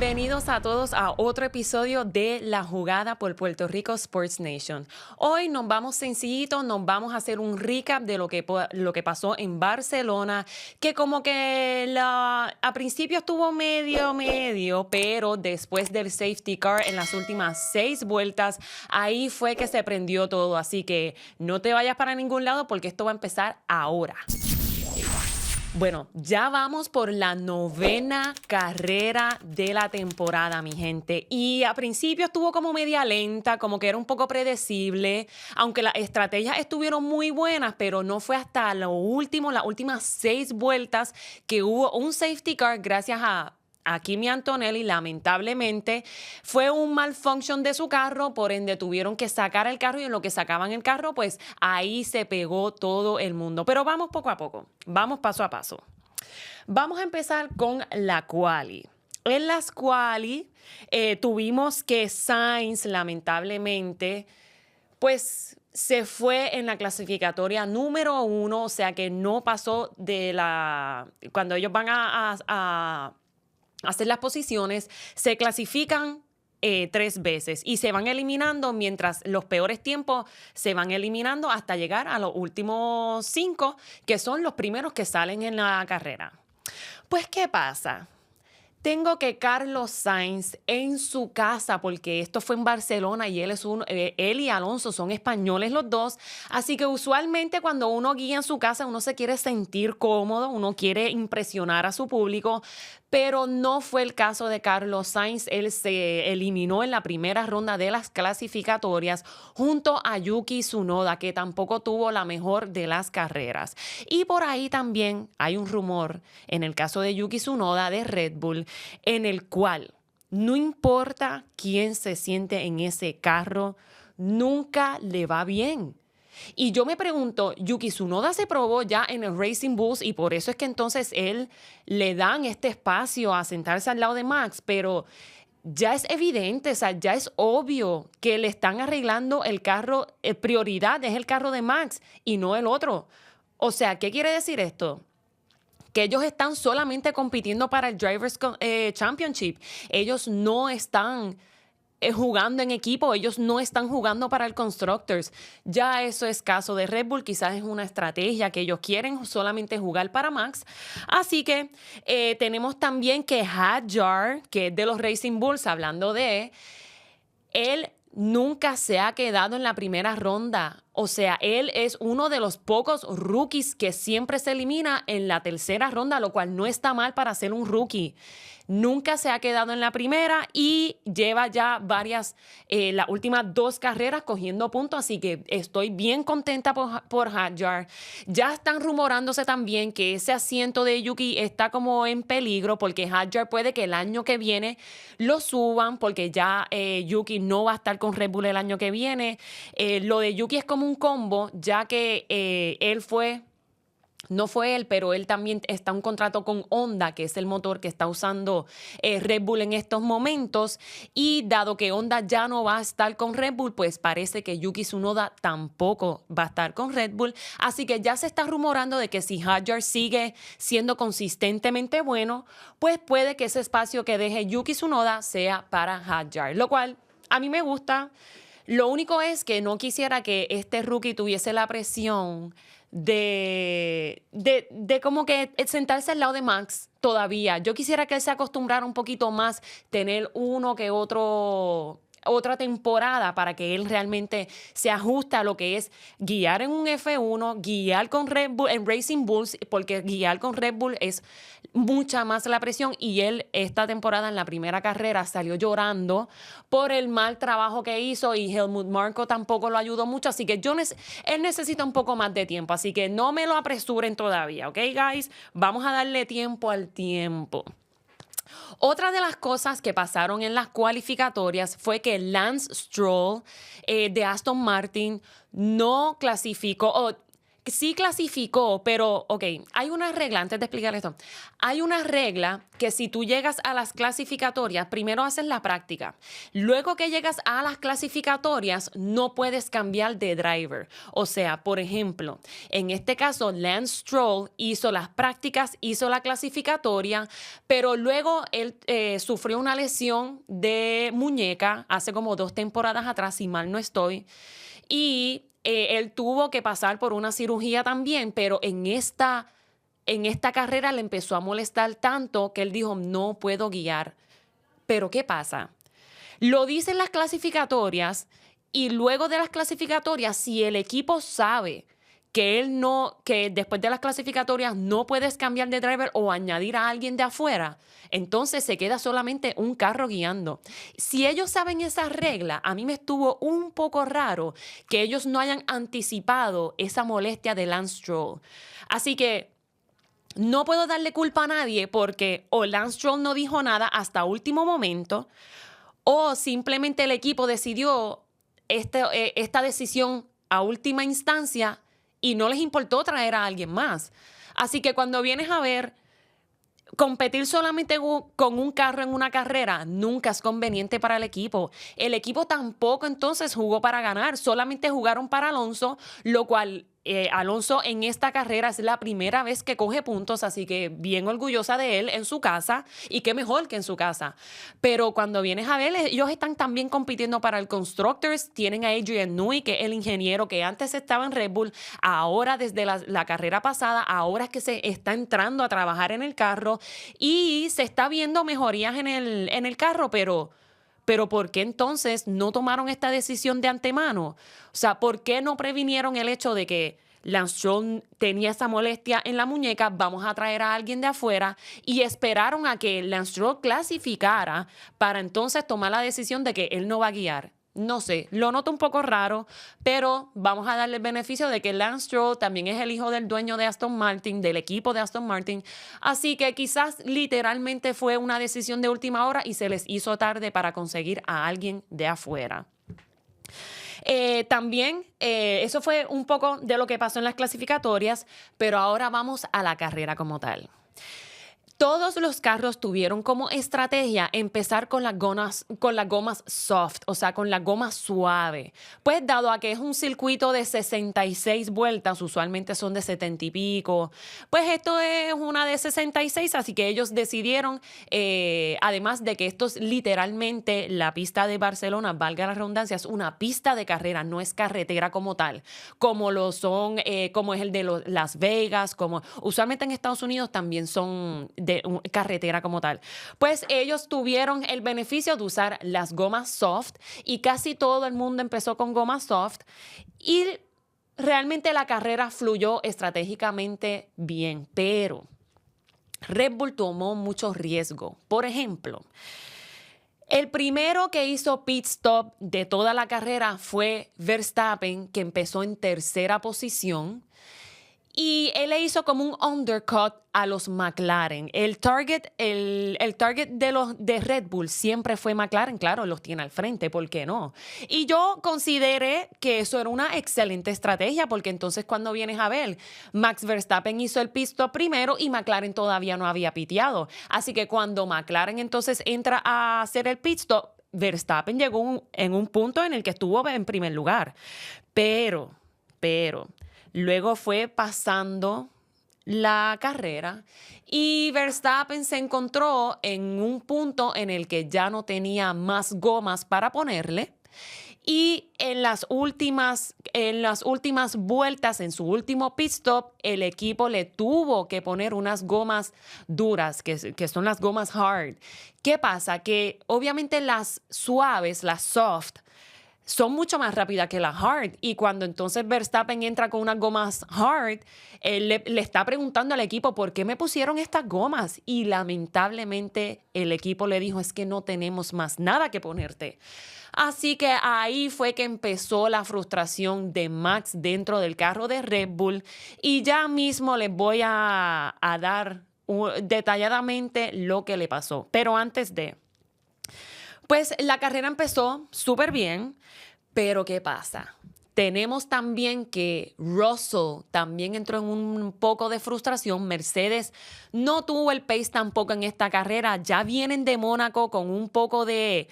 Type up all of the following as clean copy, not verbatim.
Bienvenidos a todos a otro episodio de La Jugada por Puerto Rico Sports Nation. Hoy nos vamos sencillito, nos vamos a hacer un recap de lo que pasó en Barcelona, que como que a principio estuvo medio, pero después del safety car en las últimas 6 vueltas, ahí fue que se prendió todo. Así que no te vayas para ningún lado porque esto va a empezar ahora. Bueno, ya vamos por la 9ª carrera de la temporada, mi gente. Y a principio estuvo como media lenta, como que era un poco predecible, aunque las estrategias estuvieron muy buenas, pero no fue hasta lo último, las últimas 6 vueltas, que hubo un safety car gracias a Kimi Antonelli. Lamentablemente fue un malfunction de su carro, por ende tuvieron que sacar el carro y en lo que sacaban el carro, pues ahí se pegó todo el mundo. Pero vamos poco a poco, vamos paso a paso. Vamos a empezar con la quali. En las quali tuvimos que Sainz, lamentablemente, pues se fue en la clasificatoria número 1, o sea que no pasó cuando ellos van a hacer las posiciones, se clasifican 3 veces y se van eliminando mientras los peores tiempos se van eliminando hasta llegar a los últimos 5, que son los primeros que salen en la carrera. Pues, ¿qué pasa? Tengo que Carlos Sainz en su casa, porque esto fue en Barcelona y él y Alonso son españoles los dos, así que usualmente cuando uno guía en su casa uno se quiere sentir cómodo, uno quiere impresionar a su público, pero no fue el caso de Carlos Sainz. Él se eliminó en la primera ronda de las clasificatorias junto a Yuki Tsunoda, que tampoco tuvo la mejor de las carreras. Y por ahí también hay un rumor en el caso de Yuki Tsunoda de Red Bull, en el cual no importa quién se siente en ese carro, nunca le va bien. Y yo me pregunto, Yuki Tsunoda se probó ya en el Racing Bulls y por eso es que entonces él le dan este espacio a sentarse al lado de Max, pero ya es evidente, o sea, ya es obvio que le están arreglando el carro, prioridad es el carro de Max y no el otro. O sea, ¿qué quiere decir esto? Que ellos están solamente compitiendo para el Drivers' Championship. Ellos no están jugando en equipo, ellos no están jugando para el Constructors. Ya eso es caso de Red Bull, quizás es una estrategia que ellos quieren solamente jugar para Max. Así que tenemos también que Hadjar, que es de los Racing Bulls, hablando de él, nunca se ha quedado en la primera ronda. O sea, él es uno de los pocos rookies que siempre se elimina en la tercera ronda, lo cual no está mal para ser un rookie. Nunca se ha quedado en la primera y lleva ya las últimas 2 carreras cogiendo puntos, así que estoy bien contenta por Hadjar. Ya están rumorándose también que ese asiento de Yuki está como en peligro porque Hadjar puede que el año que viene lo suban porque ya Yuki no va a estar con Red Bull el año que viene. Lo de Yuki es como un combo, ya que no fue él, pero él también está en un contrato con Honda, que es el motor que está usando Red Bull en estos momentos. Y dado que Honda ya no va a estar con Red Bull, pues parece que Yuki Tsunoda tampoco va a estar con Red Bull. Así que ya se está rumorando de que si Hadjar sigue siendo consistentemente bueno, pues puede que ese espacio que deje Yuki Tsunoda sea para Hadjar, lo cual a mí me gusta. Lo único es que no quisiera que este rookie tuviese la presión de como que sentarse al lado de Max todavía. Yo quisiera que él se acostumbrara un poquito más, tener otra temporada para que él realmente se ajuste a lo que es guiar en un F1, guiar con Red Bull, en Racing Bulls, porque guiar con Red Bull es mucha más la presión y él esta temporada en la primera carrera salió llorando por el mal trabajo que hizo y Helmut Marko tampoco lo ayudó mucho, así que él necesita un poco más de tiempo, así que no me lo apresuren todavía, ¿ok, guys? Vamos a darle tiempo al tiempo. Otra de las cosas que pasaron en las cualificatorias fue que Lance Stroll de Aston Martin no clasificó, Sí clasificó, pero, ok, hay una regla, antes de explicar esto, hay una regla que si tú llegas a las clasificatorias, primero haces la práctica. Luego que llegas a las clasificatorias, no puedes cambiar de driver. O sea, por ejemplo, en este caso, Lance Stroll hizo las prácticas, hizo la clasificatoria, pero luego él sufrió una lesión de muñeca hace como 2 temporadas atrás, si mal no estoy, y él tuvo que pasar por una cirugía también, pero en esta carrera le empezó a molestar tanto que él dijo, no puedo guiar. Pero ¿qué pasa? Lo dicen las clasificatorias y luego de las clasificatorias, si el equipo sabe que después de las clasificatorias no puedes cambiar de driver o añadir a alguien de afuera, entonces se queda solamente un carro guiando. Si ellos saben esa regla, a mí me estuvo un poco raro que ellos no hayan anticipado esa molestia de Lance Stroll. Así que no puedo darle culpa a nadie porque o Lance Stroll no dijo nada hasta último momento o simplemente el equipo decidió esta decisión a última instancia y no les importó traer a alguien más. Así que cuando vienes a ver, competir solamente con un carro en una carrera nunca es conveniente para el equipo. El equipo tampoco entonces jugó para ganar, solamente jugaron para Alonso, lo cual Alonso en esta carrera es la primera vez que coge puntos, así que bien orgullosa de él en su casa y qué mejor que en su casa. Pero cuando vienes a ver, ellos están también compitiendo para el Constructors, tienen a Adrian Newey, que es el ingeniero que antes estaba en Red Bull, ahora desde la carrera pasada, ahora es que se está entrando a trabajar en el carro y se está viendo mejorías en el carro, pero ¿por qué entonces no tomaron esta decisión de antemano? O sea, ¿por qué no previnieron el hecho de que Lance Stroll tenía esa molestia en la muñeca, vamos a traer a alguien de afuera, y esperaron a que Lance Stroll clasificara para entonces tomar la decisión de que él no va a guiar? No sé, lo noto un poco raro, pero vamos a darle el beneficio de que Lance Stroll también es el hijo del dueño de Aston Martin, del equipo de Aston Martin, así que quizás literalmente fue una decisión de última hora y se les hizo tarde para conseguir a alguien de afuera. También eso fue un poco de lo que pasó en las clasificatorias, pero ahora vamos a la carrera como tal. Todos los carros tuvieron como estrategia empezar con las gomas soft, o sea, con la goma suave. Pues dado a que es un circuito de 66 vueltas, usualmente son de 70 y pico, pues esto es una de 66, así que ellos decidieron, además de que esto es literalmente la pista de Barcelona, valga la redundancia, es una pista de carrera, no es carretera como tal, como lo son, como es el de Las Vegas, como usualmente en Estados Unidos también son de carretera como tal. Pues ellos tuvieron el beneficio de usar las gomas soft y casi todo el mundo empezó con gomas soft y realmente la carrera fluyó estratégicamente bien, pero Red Bull tomó mucho riesgo. Por ejemplo, el primero que hizo pit stop de toda la carrera fue Verstappen, que empezó en tercera posición. Y él le hizo como un undercut a los McLaren. El target de Red Bull siempre fue McLaren. Claro, los tiene al frente, ¿por qué no? Y yo consideré que eso era una excelente estrategia, porque entonces cuando vienes a ver, Max Verstappen hizo el pit stop primero y McLaren todavía no había piteado. Así que cuando McLaren entonces entra a hacer el pit stop, Verstappen llegó en un punto en el que estuvo en primer lugar. Pero... Luego fue pasando la carrera y Verstappen se encontró en un punto en el que ya no tenía más gomas para ponerle y en las últimas vueltas, en su último pit stop, el equipo le tuvo que poner unas gomas duras, que son las gomas hard. ¿Qué pasa? Que obviamente las suaves, las soft, son mucho más rápidas que las hard. Y cuando entonces Verstappen entra con unas gomas hard, él le está preguntando al equipo, ¿por qué me pusieron estas gomas? Y lamentablemente el equipo le dijo, es que no tenemos más nada que ponerte. Así que ahí fue que empezó la frustración de Max dentro del carro de Red Bull. Y ya mismo les voy a dar detalladamente lo que le pasó. Pero antes de... Pues la carrera empezó súper bien, pero ¿qué pasa? Tenemos también que Russell también entró en un poco de frustración. Mercedes no tuvo el pace tampoco en esta carrera. Ya vienen de Mónaco con un poco de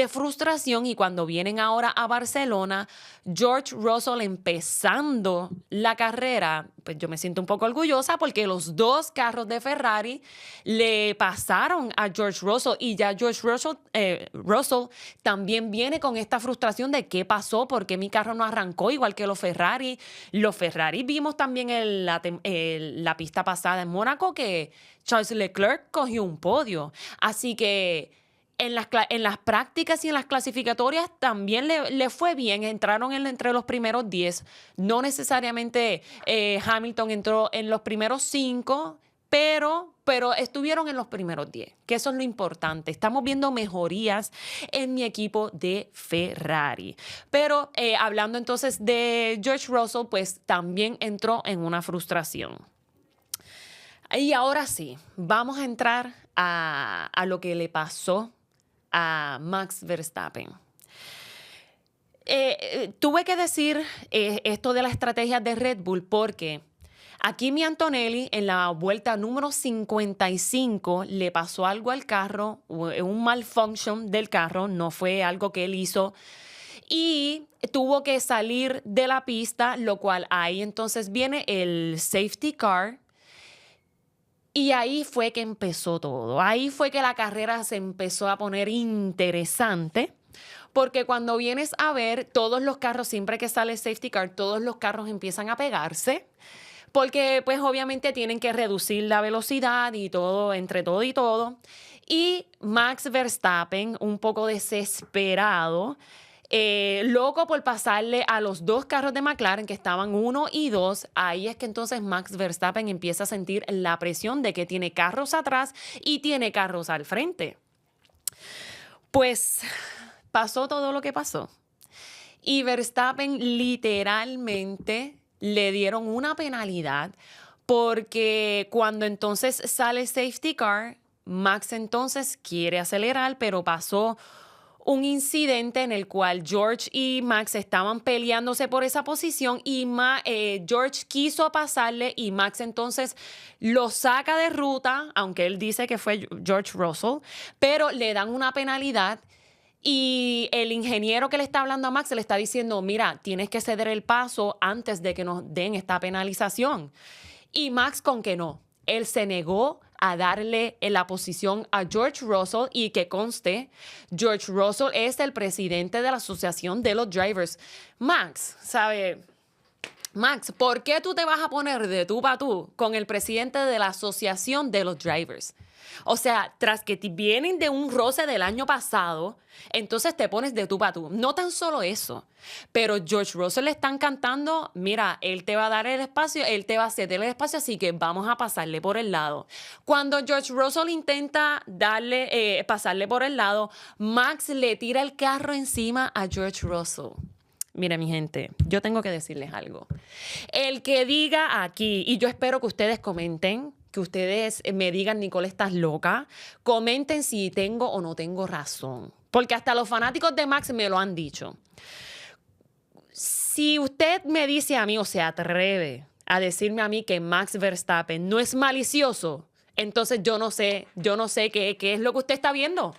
frustración y cuando vienen ahora a Barcelona, George Russell empezando la carrera, pues yo me siento un poco orgullosa porque los dos carros de Ferrari le pasaron a George Russell y ya George Russell también viene con esta frustración de qué pasó, por qué mi carro no arrancó igual que los Ferrari. Los Ferrari vimos también en la pista pasada en Mónaco que Charles Leclerc cogió un podio. Así que en las prácticas y en las clasificatorias también le fue bien. Entraron entre los primeros 10. No necesariamente Hamilton entró en los primeros 5, pero estuvieron en los primeros 10, que eso es lo importante. Estamos viendo mejorías en mi equipo de Ferrari. Pero hablando entonces de George Russell, pues también entró en una frustración. Y ahora sí, vamos a entrar a lo que le pasó a Max Verstappen. Tuve que decir esto de la estrategia de Red Bull porque a Kimi Antonelli en la vuelta número 55 le pasó algo al carro, un malfunction del carro, no fue algo que él hizo y tuvo que salir de la pista, lo cual ahí entonces viene el safety car y ahí fue que empezó todo. Ahí fue que la carrera se empezó a poner interesante. Porque cuando vienes a ver todos los carros, siempre que sale safety car, todos los carros empiezan a pegarse. Porque pues obviamente tienen que reducir la velocidad y todo, entre todo y todo. Y Max Verstappen, un poco desesperado, loco por pasarle a los dos carros de McLaren que estaban 1 y 2. Ahí es que entonces Max Verstappen empieza a sentir la presión de que tiene carros atrás y tiene carros al frente. Pues pasó todo lo que pasó. Y Verstappen literalmente le dieron una penalidad porque cuando entonces sale safety car, Max entonces quiere acelerar, pero pasó un incidente en el cual George y Max estaban peleándose por esa posición y George quiso pasarle y Max entonces lo saca de ruta, aunque él dice que fue George Russell, pero le dan una penalidad. Y el ingeniero que le está hablando a Max le está diciendo, mira, tienes que ceder el paso antes de que nos den esta penalización. Y Max con que no. Él se negó a darle la posición a George Russell y que conste, George Russell es el presidente de la Asociación de los Drivers. Max, ¿sabe? Max, ¿por qué tú te vas a poner de tú para tú con el presidente de la Asociación de los Drivers? O sea, tras que te vienen de un roce del año pasado, entonces te pones de tú para tú. No tan solo eso, pero George Russell le están cantando, mira, él te va a dar el espacio, él te va a ceder el espacio, así que vamos a pasarle por el lado. Cuando George Russell intenta pasarle por el lado, Max le tira el carro encima a George Russell. Mire, mi gente, yo tengo que decirles algo. El que diga aquí, y yo espero que ustedes comenten, que ustedes me digan, Nicole, ¿estás loca? Comenten si tengo o no tengo razón. Porque hasta los fanáticos de Max me lo han dicho. Si usted me dice a mí o se atreve a decirme a mí que Max Verstappen no es malicioso, entonces yo no sé qué es lo que usted está viendo.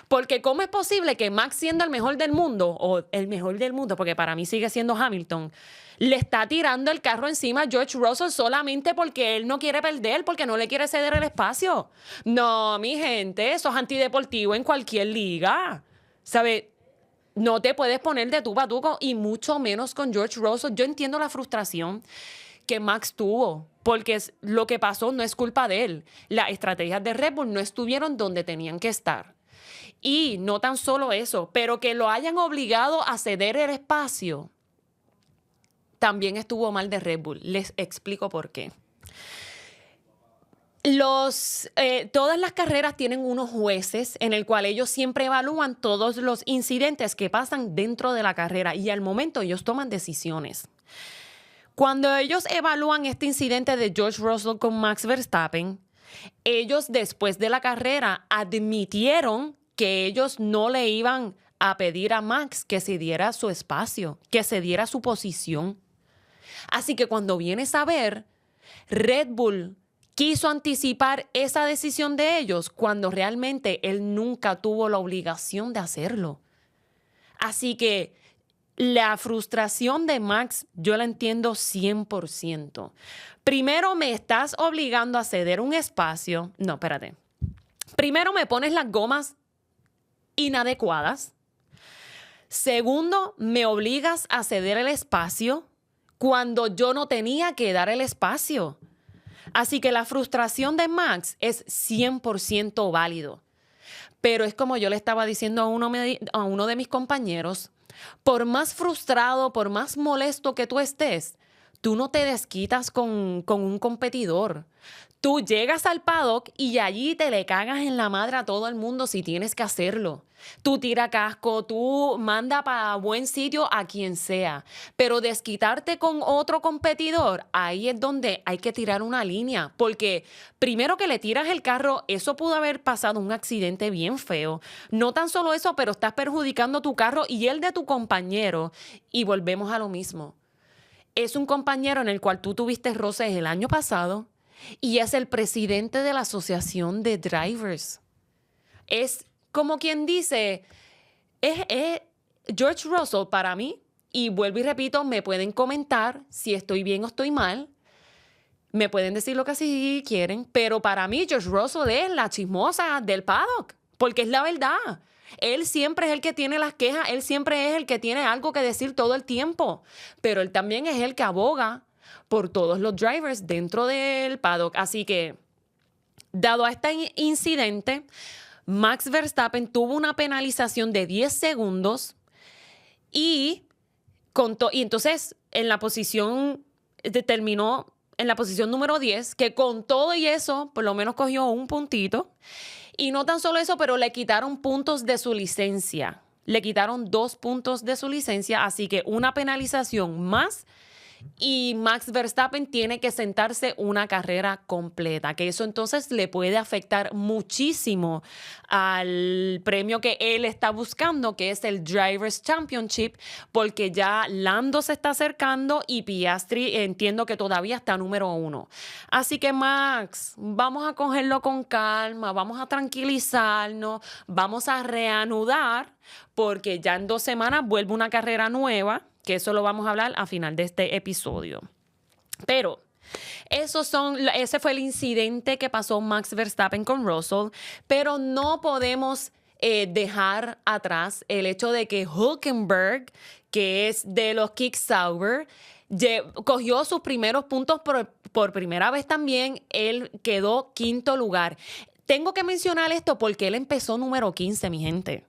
Porque ¿cómo es posible que Max, siendo el mejor del mundo, o el mejor del mundo, porque para mí sigue siendo Hamilton, le está tirando el carro encima a George Russell solamente porque él no quiere perder, porque no le quiere ceder el espacio? No, mi gente, eso es antideportivo en cualquier liga. ¿Sabe? No te puedes poner de tú para tú y mucho menos con George Russell. Yo entiendo la frustración que Max tuvo, porque lo que pasó no es culpa de él. Las estrategias de Red Bull no estuvieron donde tenían que estar. Y no tan solo eso, pero que lo hayan obligado a ceder el espacio, también estuvo mal de Red Bull. Les explico por qué. Todas las carreras tienen unos jueces en el cual ellos siempre evalúan todos los incidentes que pasan dentro de la carrera y al momento ellos toman decisiones. Cuando ellos evalúan este incidente de George Russell con Max Verstappen, ellos después de la carrera admitieron que ellos no le iban a pedir a Max que se diera su espacio, que se diera su posición. Así que cuando vienes a ver, Red Bull quiso anticipar esa decisión de ellos cuando realmente él nunca tuvo la obligación de hacerlo. Así que la frustración de Max yo la entiendo 100%. Primero me estás obligando a ceder un espacio. No, espérate. Primero me pones las gomas inadecuadas. Segundo, me obligas a ceder el espacio cuando yo no tenía que dar el espacio. Así que la frustración de Max es 100% válido. Pero es como yo le estaba diciendo a uno de mis compañeros, por más frustrado, por más molesto que tú estés, tú no te desquitas con un competidor. Tú llegas al paddock y allí te le cagas en la madre a todo el mundo si tienes que hacerlo. Tú tira casco, tú manda para buen sitio a quien sea. Pero desquitarte con otro competidor, ahí es donde hay que tirar una línea. Porque primero que le tiras el carro, eso pudo haber pasado un accidente bien feo. No tan solo eso, pero estás perjudicando tu carro y el de tu compañero. Y volvemos a lo mismo. Es un compañero en el cual tú tuviste roces el año pasado y es el presidente de la Asociación de Drivers. Es como quien dice, es George Russell para mí, y vuelvo y repito, me pueden comentar si estoy bien o estoy mal, me pueden decir lo que así quieren, pero para mí George Russell es la chismosa del paddock, porque es la verdad. Él siempre es el que tiene las quejas, él siempre es el que tiene algo que decir todo el tiempo, pero él también es el que aboga por todos los drivers dentro del paddock. Así que, dado a este incidente, Max Verstappen tuvo una penalización de 10 segundos y entonces en la posición terminó en la posición número 10, que con todo y eso por lo menos cogió un puntito. Y no tan solo eso, pero le quitaron puntos de su licencia. Le quitaron 2 puntos de su licencia, así que una penalización más. Y Max Verstappen tiene que sentarse una carrera completa, que eso entonces le puede afectar muchísimo al premio que él está buscando, que es el Drivers' Championship, porque ya Lando se está acercando y Piastri entiendo que todavía está número 1. Así que Max, vamos a cogerlo con calma, vamos a tranquilizarnos, vamos a reanudar, porque ya en 2 semanas vuelve una carrera nueva, que eso lo vamos a hablar a final de este episodio. Pero ese fue el incidente que pasó Max Verstappen con Russell, pero no podemos dejar atrás el hecho de que Hülkenberg, que es de los Kick Sauber, cogió sus primeros puntos por primera vez también. Él quedó 5º lugar. Tengo que mencionar esto porque él empezó número 15, mi gente.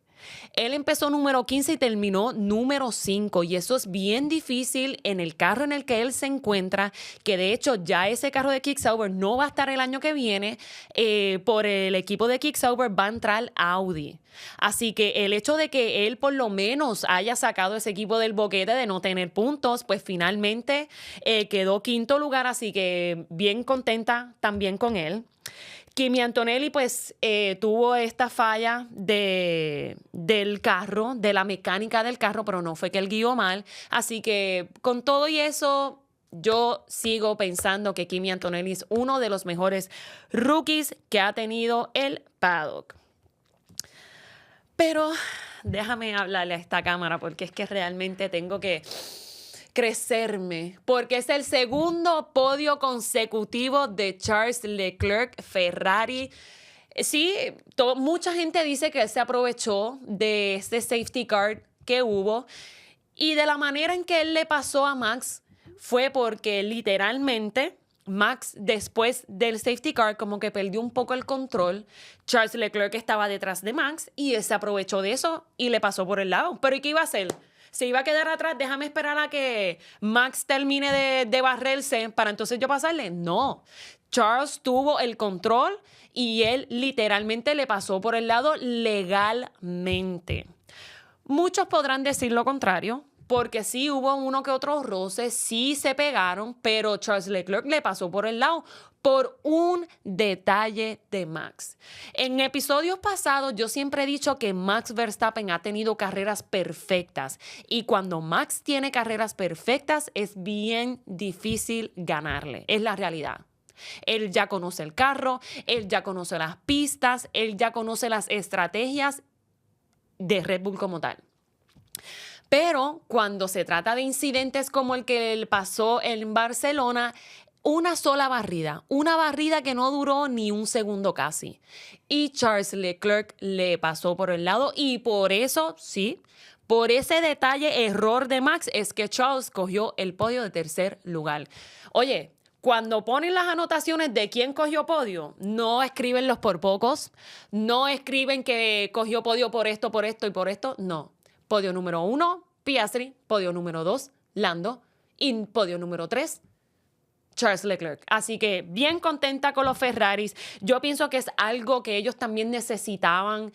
Él empezó número 15 y terminó número 5, y eso es bien difícil en el carro en el que él se encuentra, que de hecho ya ese carro de Kick Sauber no va a estar el año que viene. Por el equipo de Kick Sauber va a entrar Audi. Así que el hecho de que él por lo menos haya sacado ese equipo del boquete de no tener puntos, pues finalmente quedó 5º lugar, así que bien contenta también con él. Kimi Antonelli pues tuvo esta falla del carro, de la mecánica del carro, pero no fue que él guió mal. Así que con todo y eso, yo sigo pensando que Kimi Antonelli es uno de los mejores rookies que ha tenido el paddock. Pero déjame hablarle a esta cámara porque es que realmente tengo que crecerme, porque es el segundo podio consecutivo de Charles Leclerc Ferrari. Sí, mucha gente dice que él se aprovechó de este safety car que hubo, y de la manera en que él le pasó a Max fue porque literalmente Max, después del safety car, como que perdió un poco el control. Charles Leclerc estaba detrás de Max y él se aprovechó de eso y le pasó por el lado. ¿Pero y qué iba a hacer? ¿Se iba a quedar atrás? Déjame esperar a que Max termine de barrerse para entonces yo pasarle. No. Charles tuvo el control y él literalmente le pasó por el lado legalmente. Muchos podrán decir lo contrario, porque sí hubo uno que otro roce, sí se pegaron, pero Charles Leclerc le pasó por el lado por un detalle de Max. En episodios pasados yo siempre he dicho que Max Verstappen ha tenido carreras perfectas y cuando Max tiene carreras perfectas es bien difícil ganarle, es la realidad. Él ya conoce el carro, él ya conoce las pistas, él ya conoce las estrategias de Red Bull como tal. Pero cuando se trata de incidentes como el que le pasó en Barcelona, una sola barrida, una barrida que no duró ni un segundo casi. Y Charles Leclerc le pasó por el lado y por eso, sí, por ese detalle, error de Max, es que Charles cogió el podio de tercer lugar. Oye, cuando ponen las anotaciones de quién cogió podio, no escriben los por pocos, no escriben que cogió podio por esto y por esto, no. Podio número 1, Piastri, podio número 2, Lando, y podio número 3, Charles Leclerc. Así que bien contenta con los Ferraris. Yo pienso que es algo que ellos también necesitaban.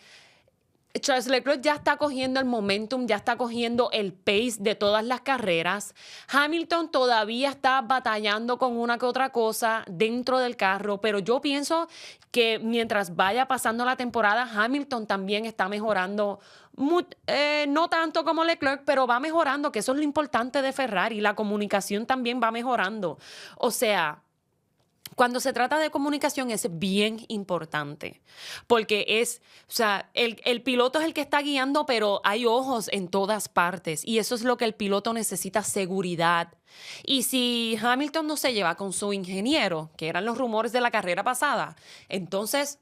Charles Leclerc ya está cogiendo el momentum, ya está cogiendo el pace de todas las carreras. Hamilton todavía está batallando con una que otra cosa dentro del carro, pero yo pienso que mientras vaya pasando la temporada, Hamilton también está mejorando, no tanto como Leclerc, pero va mejorando, que eso es lo importante de Ferrari. La comunicación también va mejorando. O sea, cuando se trata de comunicación es bien importante porque el piloto es el que está guiando, pero hay ojos en todas partes y eso es lo que el piloto necesita, seguridad. Y si Hamilton no se lleva con su ingeniero, que eran los rumores de la carrera pasada, entonces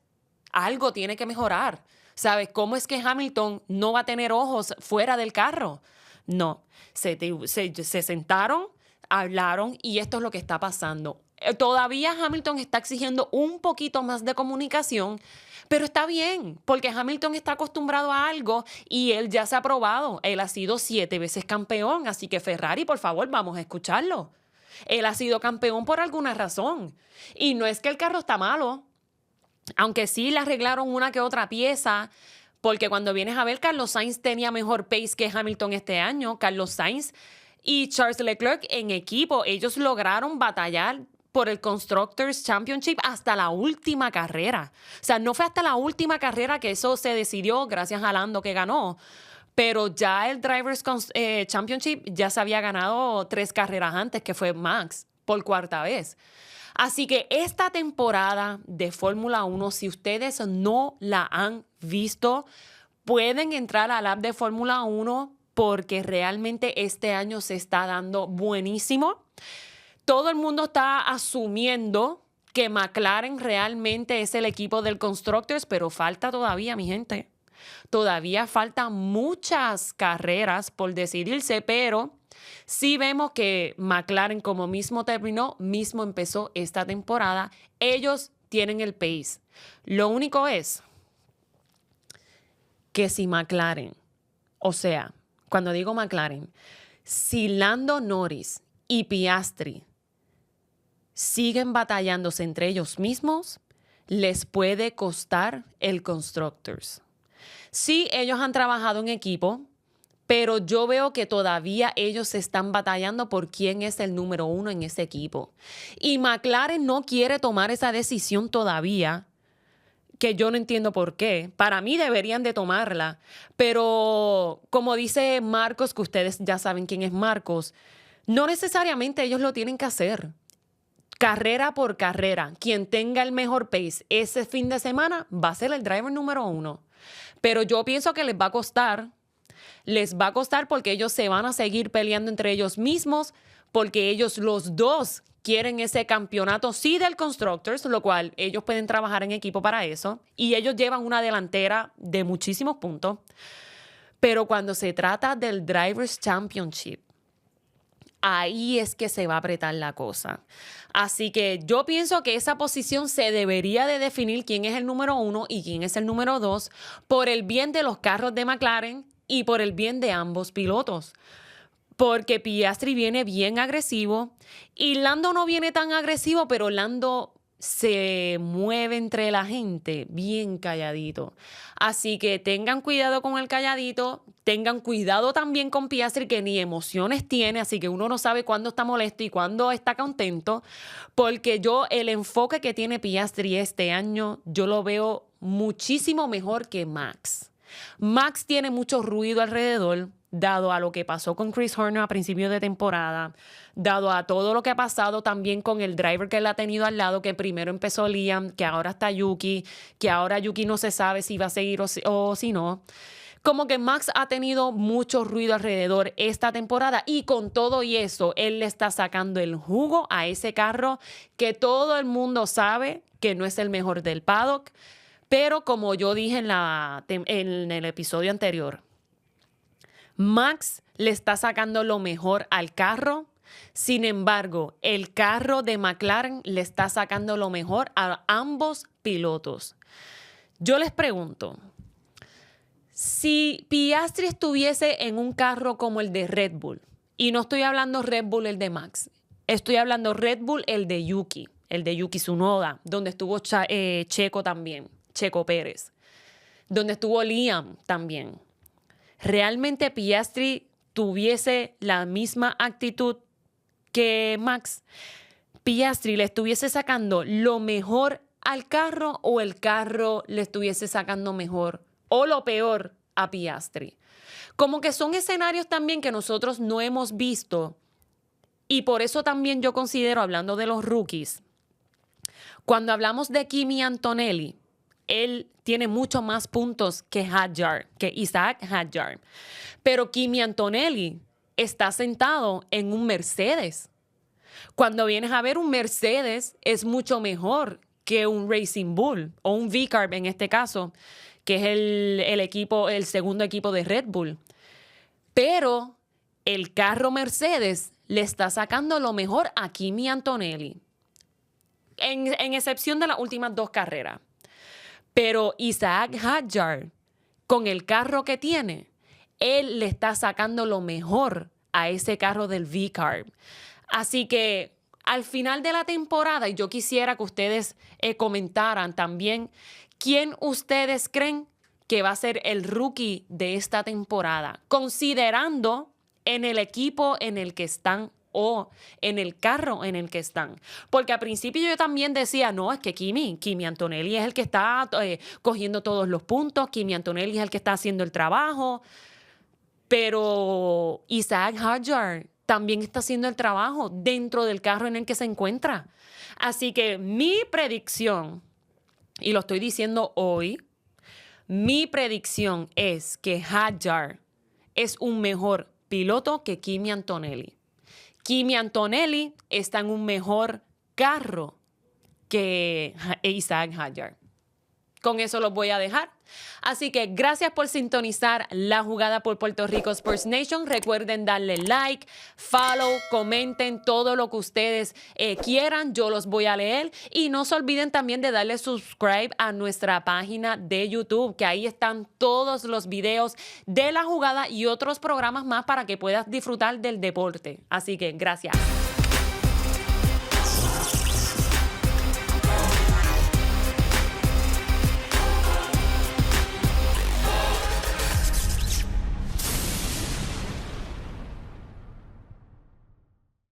algo tiene que mejorar. ¿Sabes? ¿Cómo es que Hamilton no va a tener ojos fuera del carro? No, se sentaron, hablaron y esto es lo que está pasando. Todavía Hamilton está exigiendo un poquito más de comunicación, pero está bien, porque Hamilton está acostumbrado a algo y él ya se ha probado. Él ha sido 7 veces campeón, así que Ferrari, por favor, vamos a escucharlo. Él ha sido campeón por alguna razón. Y no es que el carro está malo, aunque sí le arreglaron una que otra pieza, porque cuando vienes a ver, Carlos Sainz tenía mejor pace que Hamilton este año. Carlos Sainz y Charles Leclerc en equipo, ellos lograron batallar por el Constructors Championship hasta la última carrera. O sea, no fue hasta la última carrera que eso se decidió gracias a Lando que ganó, pero ya el Drivers Championship ya se había ganado 3 carreras antes, que fue Max, por 4ª vez. Así que esta temporada de Fórmula 1, si ustedes no la han visto, pueden entrar al app de Fórmula 1 porque realmente este año se está dando buenísimo. Todo el mundo está asumiendo que McLaren realmente es el equipo del Constructors, pero falta todavía, mi gente. Todavía faltan muchas carreras por decidirse, pero sí vemos que McLaren, como mismo terminó, mismo empezó esta temporada, ellos tienen el pace. Lo único es que si McLaren, o sea, cuando digo McLaren, si Lando Norris y Piastri siguen batallándose entre ellos mismos, les puede costar el Constructors. Sí, ellos han trabajado en equipo, pero yo veo que todavía ellos están batallando por quién es el número 1 en ese equipo. Y McLaren no quiere tomar esa decisión todavía, que yo no entiendo por qué. Para mí deberían de tomarla, pero como dice Marcos, que ustedes ya saben quién es Marcos, no necesariamente ellos lo tienen que hacer. Carrera por carrera, quien tenga el mejor pace ese fin de semana va a ser el driver número 1. Pero yo pienso que les va a costar porque ellos se van a seguir peleando entre ellos mismos, porque ellos los dos quieren ese campeonato, sí, del Constructors, lo cual ellos pueden trabajar en equipo para eso, y ellos llevan una delantera de muchísimos puntos. Pero cuando se trata del Drivers' Championship, ahí es que se va a apretar la cosa. Así que yo pienso que esa posición se debería de definir quién es el número 1 y quién es el número 2 por el bien de los carros de McLaren y por el bien de ambos pilotos. Porque Piastri viene bien agresivo y Lando no viene tan agresivo, pero Lando se mueve entre la gente bien calladito. Así que tengan cuidado con el calladito, tengan cuidado también con Piastri, que ni emociones tiene, así que uno no sabe cuándo está molesto y cuándo está contento, porque el enfoque que tiene Piastri este año, yo lo veo muchísimo mejor que Max. Max tiene mucho ruido alrededor, dado a lo que pasó con Chris Horner a principios de temporada, dado a todo lo que ha pasado también con el driver que él ha tenido al lado, que primero empezó Liam, que ahora está Yuki, que ahora Yuki no se sabe si va a seguir o si no. Como que Max ha tenido mucho ruido alrededor esta temporada y con todo y eso, él le está sacando el jugo a ese carro que todo el mundo sabe que no es el mejor del paddock. Pero como yo dije en el episodio anterior, Max le está sacando lo mejor al carro. Sin embargo, el carro de McLaren le está sacando lo mejor a ambos pilotos. Yo les pregunto, si Piastri estuviese en un carro como el de Red Bull, y no estoy hablando Red Bull el de Max, estoy hablando Red Bull el de Yuki Tsunoda, donde estuvo Checo también, Checo Pérez, donde estuvo Liam también. ¿Realmente Piastri tuviese la misma actitud que Max? ¿Piastri le estuviese sacando lo mejor al carro o el carro le estuviese sacando mejor o lo peor a Piastri? Como que son escenarios también que nosotros no hemos visto y por eso también yo considero, hablando de los rookies, cuando hablamos de Kimi Antonelli, él tiene mucho más puntos que Isaac Hadjar. Pero Kimi Antonelli está sentado en un Mercedes. Cuando vienes a ver, un Mercedes es mucho mejor que un Racing Bull o un V-Carb en este caso, que es el segundo equipo de Red Bull. Pero el carro Mercedes le está sacando lo mejor a Kimi Antonelli, en excepción de las últimas 2 carreras. Pero Isaac Hadjar, con el carro que tiene, él le está sacando lo mejor a ese carro del V-Carb. Así que al final de la temporada, y yo quisiera que ustedes comentaran también quién ustedes creen que va a ser el rookie de esta temporada, considerando en el equipo en el que están o en el carro en el que están. Porque al principio yo también decía, no, es que Kimi Antonelli es el que está cogiendo todos los puntos, Kimi Antonelli es el que está haciendo el trabajo, pero Isaac Hadjar también está haciendo el trabajo dentro del carro en el que se encuentra. Así que mi predicción, y lo estoy diciendo hoy, mi predicción es que Hadjar es un mejor piloto que Kimi Antonelli. Kimi Antonelli está en un mejor carro que Isaac Hadjar. Con eso los voy a dejar. Así que gracias por sintonizar La Jugada por Puerto Rico Sports Nation. Recuerden darle like, follow, comenten todo lo que ustedes quieran. Yo los voy a leer. Y no se olviden también de darle subscribe a nuestra página de YouTube, que ahí están todos los videos de La Jugada y otros programas más para que puedas disfrutar del deporte. Así que gracias.